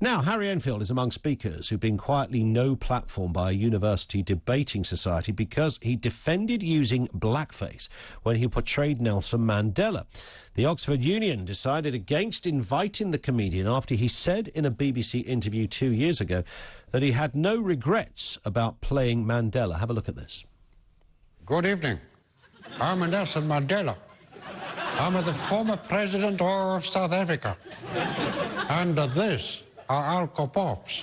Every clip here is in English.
Now, Harry Enfield is among speakers who've been quietly no-platformed by a university debating society because he defended using blackface when he portrayed Nelson Mandela. The Oxford Uni decided against inviting the comedian after he said in a BBC interview 2 years ago that he had no regrets about playing Mandela. Have a look at this. Good evening. I'm Nelson Mandela. I'm the former president of South Africa. And this are Alco Pops.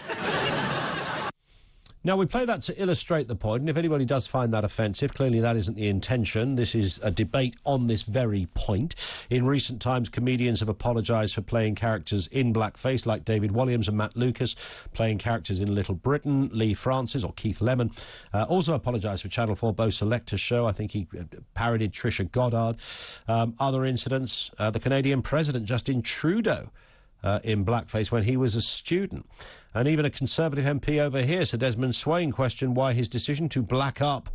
Now, we play that to illustrate the point, and if anybody does find that offensive, clearly that isn't the intention. This is a debate on this very point. In recent times, comedians have apologised for playing characters in blackface, like David Walliams and Matt Lucas, playing characters in Little Britain. Lee Francis, or Keith Lemon, also apologised for Channel 4 Bo Selector's show. I think he parodied Trisha Goddard. Other incidents, the Canadian President, Justin Trudeau, in blackface when he was a student. And even a Conservative MP over here, Sir Desmond Swain, questioned why his decision to black up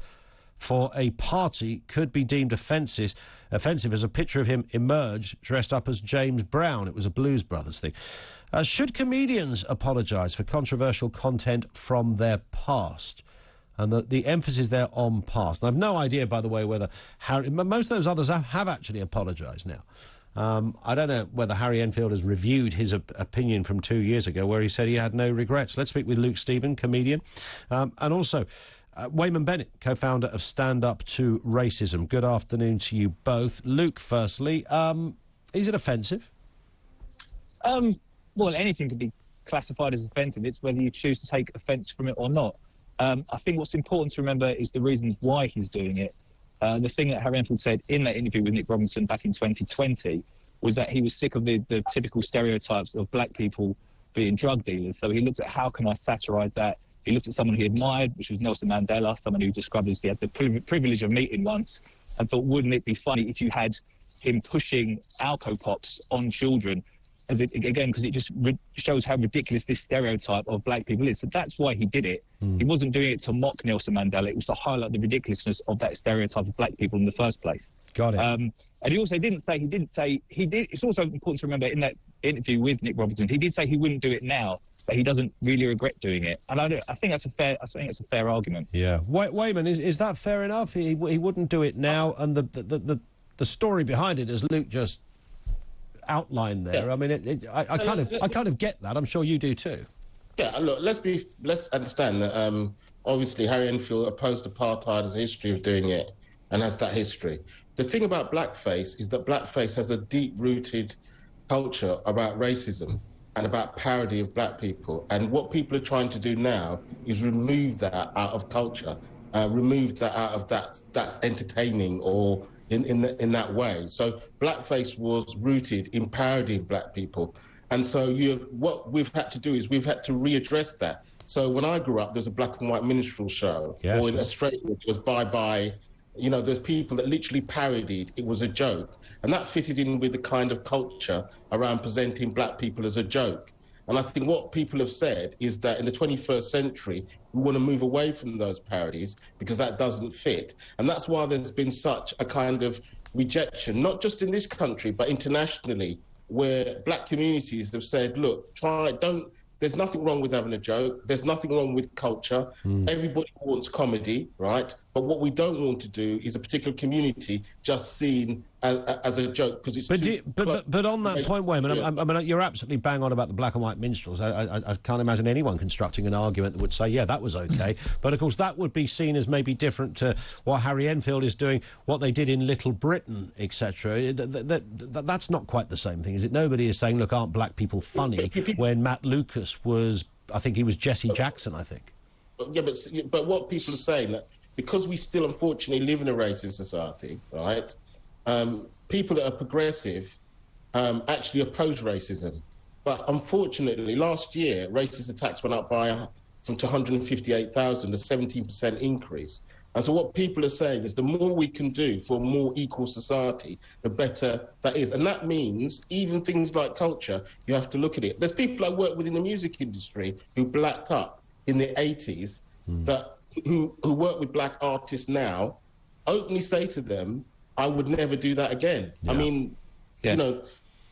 for a party could be deemed offensive as a picture of him emerged dressed up as James Brown. It was a Blues Brothers thing. Should comedians apologise for controversial content from their past? And the emphasis there on past. And I've no idea, by the way, whether most of those others have actually apologised now. I don't know whether Harry Enfield has reviewed his opinion from 2 years ago where he said he had no regrets. Let's speak with Luke Stephen, comedian, and also Weyman Bennett, co-founder of Stand Up to Racism. Good afternoon to you both. Luke, firstly, is it offensive? Well, anything can be classified as offensive. It's whether you choose to take offence from it or not. I think what's important to remember is the reasons why he's doing it. The thing that Harry Enfield said in that interview with Nick Robinson back in 2020 was that he was sick of the typical stereotypes of black people being drug dealers. So he looked at how can I satirise that. He looked at someone he admired, which was Nelson Mandela, someone who described as he had the privilege of meeting once, and thought, wouldn't it be funny if you had him pushing Alco Pops on children? Because it just shows how ridiculous this stereotype of black people is. So that's why he did it. He wasn't doing it to mock Nelson Mandela. It was to highlight the ridiculousness of that stereotype of black people in the first place. Got it. And he also didn't say. It's also important to remember in that interview with Nick Robinson, he did say he wouldn't do it now, but he doesn't really regret doing it. And I think that's a fair argument. Yeah. Weyman, is that fair enough? He wouldn't do it now, and the story behind it, as Luke just outline there. Yeah. I mean, I kind of get that. I'm sure you do too. Yeah, look, let's understand that obviously Harry Enfield opposed apartheid, has a history of doing it and has that history. The thing about blackface is that blackface has a deep-rooted culture about racism and about parody of black people. And what people are trying to do now is remove that out of culture, remove that out of that's entertaining or in that way. So blackface was rooted in parodying black people. And so what we've had to do is we've had to readdress that. So when I grew up, there was a black and white minstrel show, or in Australia, it was Bye Bye. You know, there's people that literally parodied, it was a joke. And that fitted in with the kind of culture around presenting black people as a joke. And I think what people have said is that in the 21st century, we want to move away from those parodies because that doesn't fit. And that's why there's been such a kind of rejection, not just in this country, but internationally, where black communities have said, look, there's nothing wrong with having a joke. There's nothing wrong with culture. Everybody wants comedy, right? But what we don't want to do is a particular community just seen as a joke because it's but on that point, Weyman, I mean, you're absolutely bang on about the black and white minstrels. I can't imagine anyone constructing an argument that would say, yeah, that was okay. But of course, that would be seen as maybe different to what Harry Enfield is doing, what they did in Little Britain, etc. That's not quite the same thing, is it? Nobody is saying, look, aren't black people funny? When Matt Lucas was, I think he was Jesse Jackson, I think. Yeah, but what people are saying that because we still unfortunately live in a racist society, right? People that are progressive actually oppose racism. But unfortunately, last year, racist attacks went up from 158,000, a 17% increase. And so what people are saying is the more we can do for a more equal society, the better that is. And that means even things like culture, you have to look at it. There's people I work with in the music industry who blacked up in the 80s who work with black artists now, openly say to them, I would never do that again. Yeah. I mean, you know,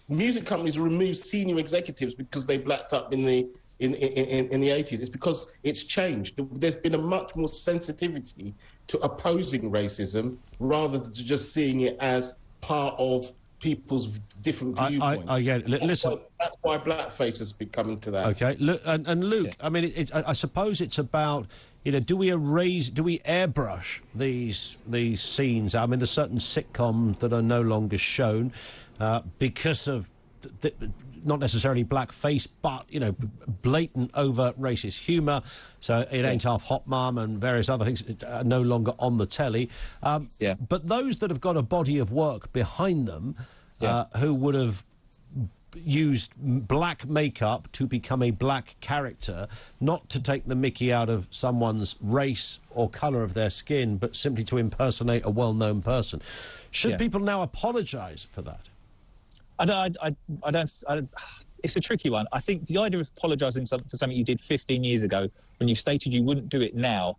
music companies remove senior executives because they blacked up in the 80s. It's because it's changed. There's been a much more sensitivity to opposing racism rather than just seeing it as part of people's different viewpoints. I get it. Listen, that's why blackface has been coming to that. Okay, look, and Luke, I mean, I suppose it's about, you know, do we airbrush these scenes? I mean, there's certain sitcoms that are no longer shown because of not necessarily blackface, but, you know, blatant, overt racist humour. So it ain't half hot, mum, and various other things are no longer on the telly. But those that have got a body of work behind them, who would have used black makeup to become a black character, not to take the mickey out of someone's race or colour of their skin, but simply to impersonate a well-known person. Should people now apologise for that? I don't. It's a tricky one. I think the idea of apologising for something you did 15 years ago, when you stated you wouldn't do it now,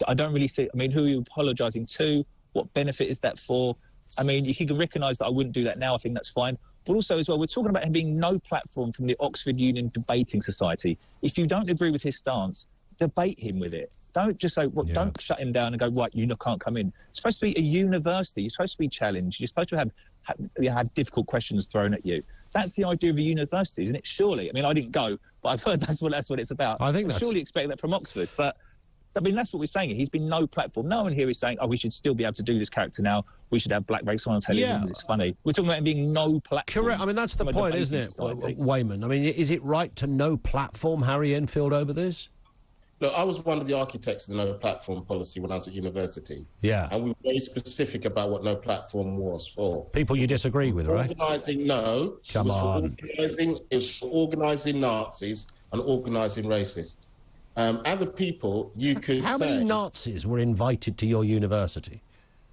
I don't really see. I mean, who are you apologising to? What benefit is that for? I mean, if you can recognise that I wouldn't do that now, I think that's fine. But also, as well, we're talking about him being no platform from the Oxford Uni Debating Society. If you don't agree with his stance, debate him with it. Don't just say, well, don't shut him down and go, right, you can't come in. It's supposed to be a university. You're supposed to be challenged. You're supposed to have difficult questions thrown at you. That's the idea of a university, isn't it? Surely. I mean, I didn't go, but I've heard that's what it's about. I think that's... surely expect that from Oxford. But, I mean, that's what we're saying. He's been no platform. No one here is saying, oh, we should still be able to do this character now. We should have blackface on television because it's funny. We're talking about him being no platform. Correct. I mean, that's the point, isn't it, Weyman? I mean, is it right to no platform Harry Enfield over this? Look, I was one of the architects of the no platform policy when I was at university. Yeah. And we were very specific about what no platform was for. People you disagree with, right? Organising, no. Come on. It was for organising Nazis and organising racists. Other people, you could How many Nazis were invited to your university?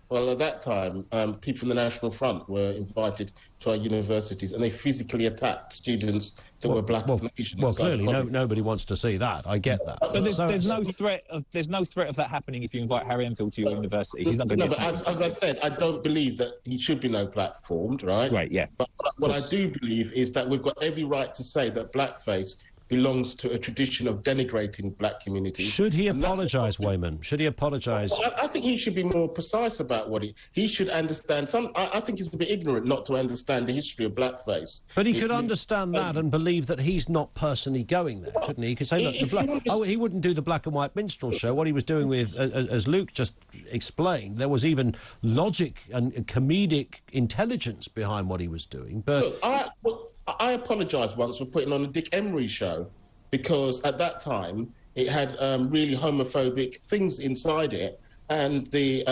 Well, at that time, people from the National Front were invited to our universities, and they physically attacked students that were black and Asian. Well, clearly, nobody wants to see that. I get that. But there's no threat of that happening if you invite Harry Enfield to your university. He's not going to. No, but as I said, I don't believe that he should be no platformed, right? Right. Yeah. But what I do believe is that we've got every right to say that blackface belongs to a tradition of denigrating black communities. Should he apologise, Weyman? Should he apologise? Well, I think he should be more precise about what he should understand. I think he's a bit ignorant not to understand the history of blackface. But he could understand that and believe that he's not personally going there, couldn't he? He could say, look, he wouldn't do the black and white minstrel show. What he was doing with, as Luke just explained, there was even logic and comedic intelligence behind what he was doing. But look, I apologised once for putting on a Dick Emery show because at that time it had really homophobic things inside it, and the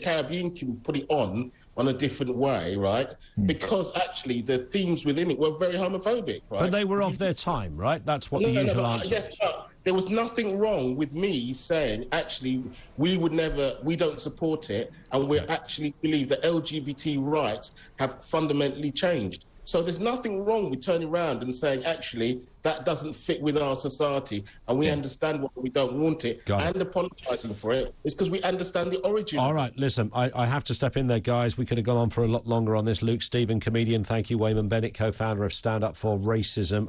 Caribbean can put it on a different way, right? Because actually the themes within it were very homophobic, right? But they were of their time, right? That's what the usual answer is. Yes, but there was nothing wrong with me saying, actually, we don't support it, and we actually believe that LGBT rights have fundamentally changed. So there's nothing wrong with turning around and saying, actually, that doesn't fit with our society, and we understand why we don't want it, and apologising for it. It's because we understand the origin. All right, listen, I have to step in there, guys. We could have gone on for a lot longer on this. Luke Stephen, comedian. Thank you, Weyman Bennett, co-founder of Stand Up for Racism.